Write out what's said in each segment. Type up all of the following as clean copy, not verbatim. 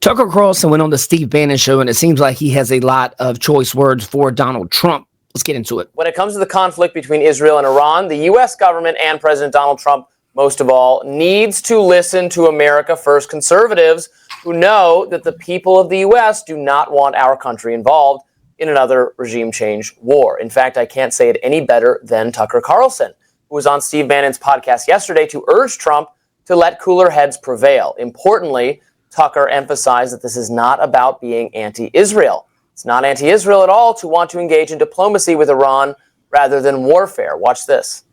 Tucker Carlson went on the Steve Bannon show, and it seems like he has a lot of choice words for Donald Trump. Let's get into it. When it comes to the conflict between Israel and Iran, the U.S. government and President Donald Trump, most of all, needs to listen to America First conservatives who know that the people of the U.S. do not want our country involved in another regime change war. In fact, I can't say it any better than Tucker Carlson, who was on Steve Bannon's podcast yesterday to urge Trump to let cooler heads prevail. Importantly, Tucker emphasized that this is not about being anti-Israel. It's not anti-Israel at all to want to engage in diplomacy with Iran rather than warfare. Watch this.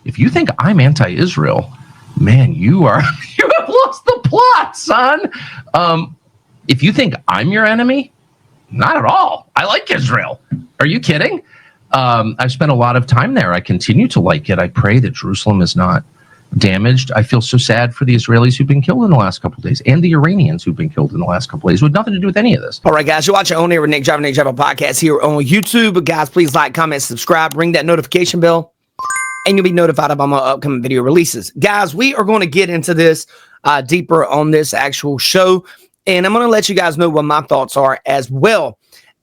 If you think I'm anti-Israel, man, you have lost the plot, son. If you think I'm your enemy, not at all. I like Israel. Are you kidding? I've spent a lot of time there. I continue to like it. I pray that Jerusalem is not damaged. I feel so sad for the Israelis who've been killed in the last couple of days and the Iranians who've been killed in the last couple of days with nothing to do with any of this. All right, guys, you're watching On Air with Nick Driver podcast here on YouTube. Guys, please like, comment, subscribe, ring that notification bell, and you'll be notified about my upcoming video releases. Guys, we are going to get into this deeper on this actual show, and I'm going to let you guys know what my thoughts are as well.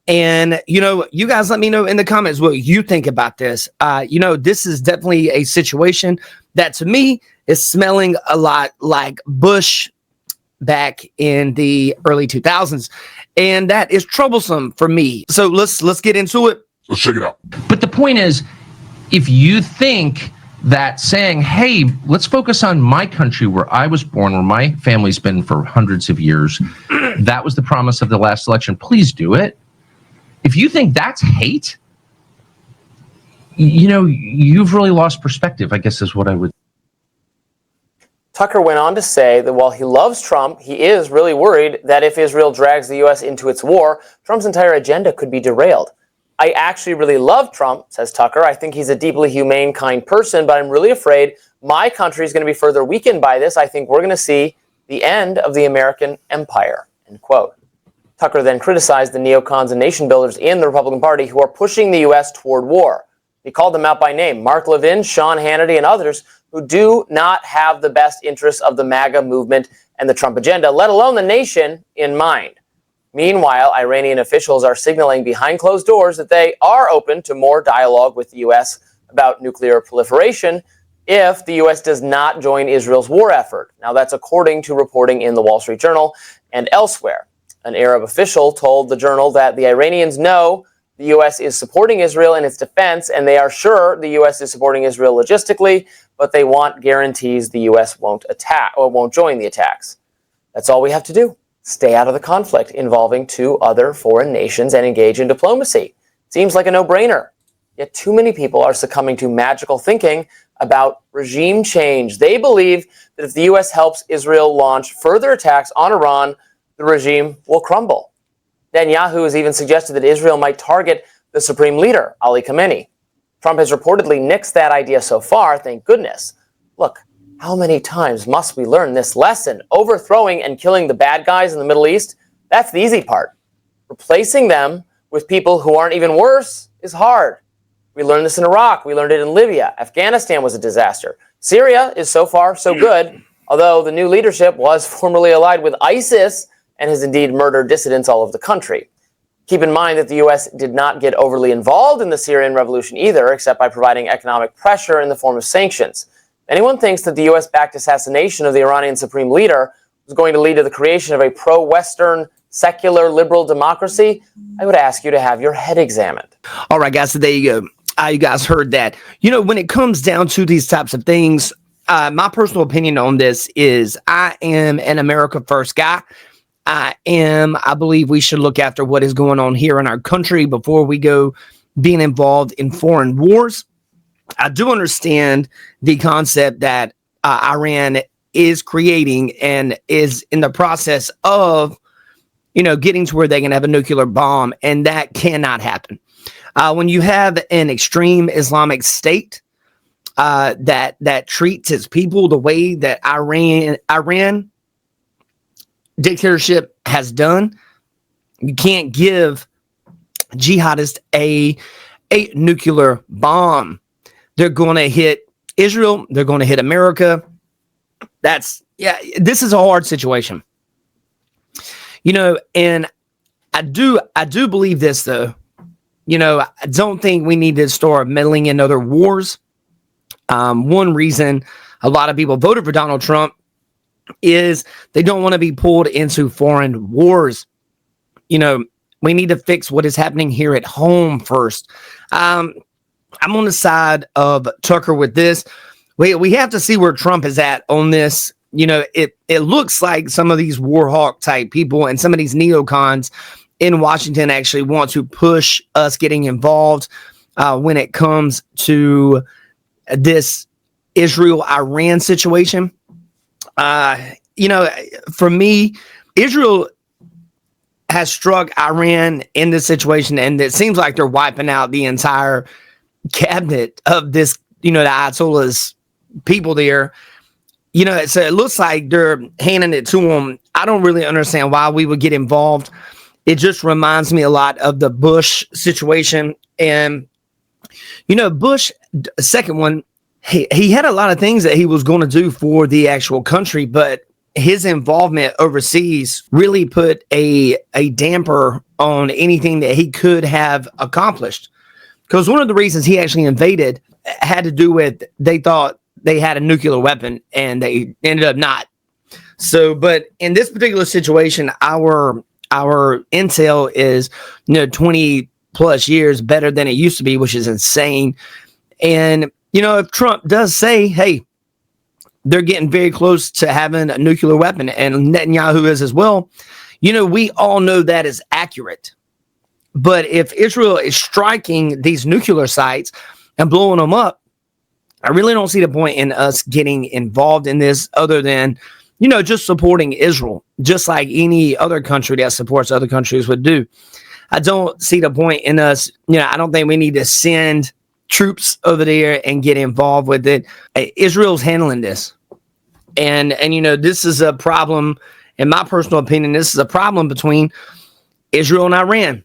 And, you guys let me know in the comments what you think about this. This is definitely a situation that to me is smelling a lot like Bush back in the early 2000s. And that is troublesome for me. So let's get into it. Let's check it out. But the point is, if you think that saying, hey, let's focus on my country where I was born, where my family's been for hundreds of years, that was the promise of the last election, please do it. If you think that's hate, you've really lost perspective, I guess is what I would. Tucker went on to say that while he loves Trump, he is really worried that if Israel drags the U.S. into its war, Trump's entire agenda could be derailed. I actually really love Trump, says Tucker. I think he's a deeply humane, kind person, but I'm really afraid my country is going to be further weakened by this. I think we're going to see the end of the American empire, end quote. Tucker then criticized the neocons and nation builders in the Republican Party who are pushing the U.S. toward war. He called them out by name, Mark Levin, Sean Hannity, and others who do not have the best interests of the MAGA movement and the Trump agenda, let alone the nation, in mind. Meanwhile, Iranian officials are signaling behind closed doors that they are open to more dialogue with the U.S. about nuclear proliferation if the U.S. does not join Israel's war effort. Now, that's according to reporting in the Wall Street Journal and elsewhere. An Arab official told the Journal that the Iranians know the U.S. is supporting Israel in its defense, and they are sure the U.S. is supporting Israel logistically, but they want guarantees the U.S. won't attack or won't join the attacks. That's all we have to do. Stay out of the conflict involving two other foreign nations and engage in diplomacy. Seems like a no-brainer. Yet too many people are succumbing to magical thinking about regime change. They believe that if the U.S. helps Israel launch further attacks on Iran, the regime will crumble. Netanyahu has even suggested that Israel might target the supreme leader, Ali Khamenei. Trump has reportedly nixed that idea so far, thank goodness. Look, how many times must we learn this lesson? Overthrowing and killing the bad guys in the Middle East, that's the easy part. Replacing them with people who aren't even worse is hard. We learned this in Iraq. We learned it in Libya. Afghanistan was a disaster. Syria is so far so good, although the new leadership was formerly allied with ISIS and has indeed murdered dissidents all over the country. Keep in mind that the U.S. did not get overly involved in the Syrian revolution either, except by providing economic pressure in the form of sanctions. If anyone thinks that the U.S.-backed assassination of the Iranian supreme leader was going to lead to the creation of a pro-Western, secular, liberal democracy, I would ask you to have your head examined. All right, guys, so there you go. You guys heard that. When it comes down to these types of things, my personal opinion on this is I am an America First guy. I believe we should look after what is going on here in our country before we go being involved in foreign wars. I do understand the concept that Iran is creating and is in the process of, getting to where they can have a nuclear bomb, and that cannot happen. When you have an extreme Islamic state that treats its people the way that Iran dictatorship has done, you can't give jihadists a nuclear bomb. They're going to hit Israel. They're going to hit America. This is a hard situation. And I do believe this though. I don't think we need to start meddling in other wars. One reason a lot of people voted for Donald Trump is they don't want to be pulled into foreign wars. We need to fix what is happening here at home first. I'm on the side of Tucker with this. We have to see where Trump is at on this. It looks like some of these war hawk type people and some of these neocons in Washington actually want to push us getting involved when it comes to this Israel-Iran situation. For me, Israel has struck Iran in this situation, and it seems like they're wiping out the entire cabinet of this, the Ayatollah's people there. So it looks like they're handing it to them. I don't really understand why we would get involved. It just reminds me a lot of the Bush situation. And, Bush, second one, he had a lot of things that he was going to do for the actual country, but his involvement overseas really put a damper on anything that he could have accomplished. Because one of the reasons he actually invaded had to do with they thought they had a nuclear weapon and they ended up not. So, but in this particular situation, our intel is 20 plus years better than it used to be, which is insane. And if Trump does say, hey, they're getting very close to having a nuclear weapon, and Netanyahu is as well, we all know that is accurate. But if Israel is striking these nuclear sites and blowing them up, I really don't see the point in us getting involved in this other than, just supporting Israel, just like any other country that supports other countries would do. I don't see the point in us, I don't think we need to send troops over there and get involved with it. Israel's handling this. And this is a problem, in my personal opinion, this is a problem between Israel and Iran.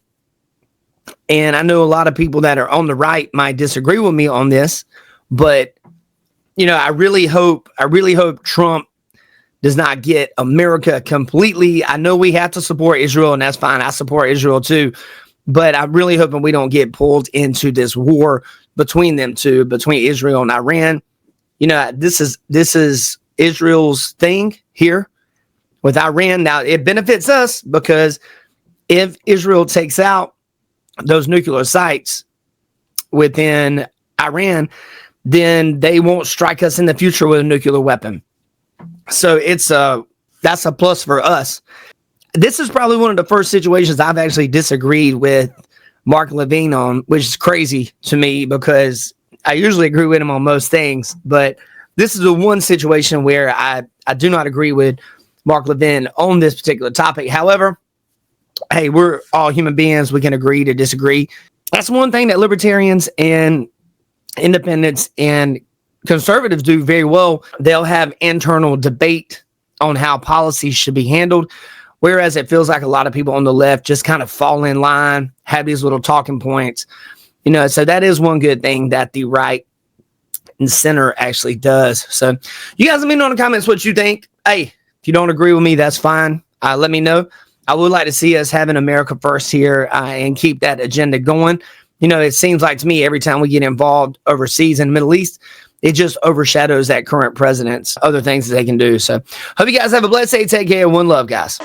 And I know a lot of people that are on the right might disagree with me on this, but I really hope Trump does not get America completely. I know we have to support Israel, and that's fine. I support Israel too, but I'm really hoping we don't get pulled into this war between them two, between Israel and Iran. This is Israel's thing here with Iran. Now it benefits us because if Israel takes out those nuclear sites within Iran, then they won't strike us in the future with a nuclear weapon. So that's a plus for us. This is probably one of the first situations I've actually disagreed with Mark Levine on, which is crazy to me because I usually agree with him on most things. But this is the one situation where I do not agree with Mark Levine on this particular topic. However, hey, we're all human beings. We can agree to disagree. That's one thing that libertarians and independents and conservatives do very well. They'll have internal debate on how policies should be handled, whereas it feels like a lot of people on the left just kind of fall in line, have these little talking points. So that is one good thing that the right and center actually does. So you guys let me know in the comments what you think. Hey, if you don't agree with me, that's fine. Let me know. I would like to see us having America first here and keep that agenda going. It seems like to me every time we get involved overseas in the Middle East, it just overshadows that current president's other things that they can do. So hope you guys have a blessed day. Take care. One love, guys.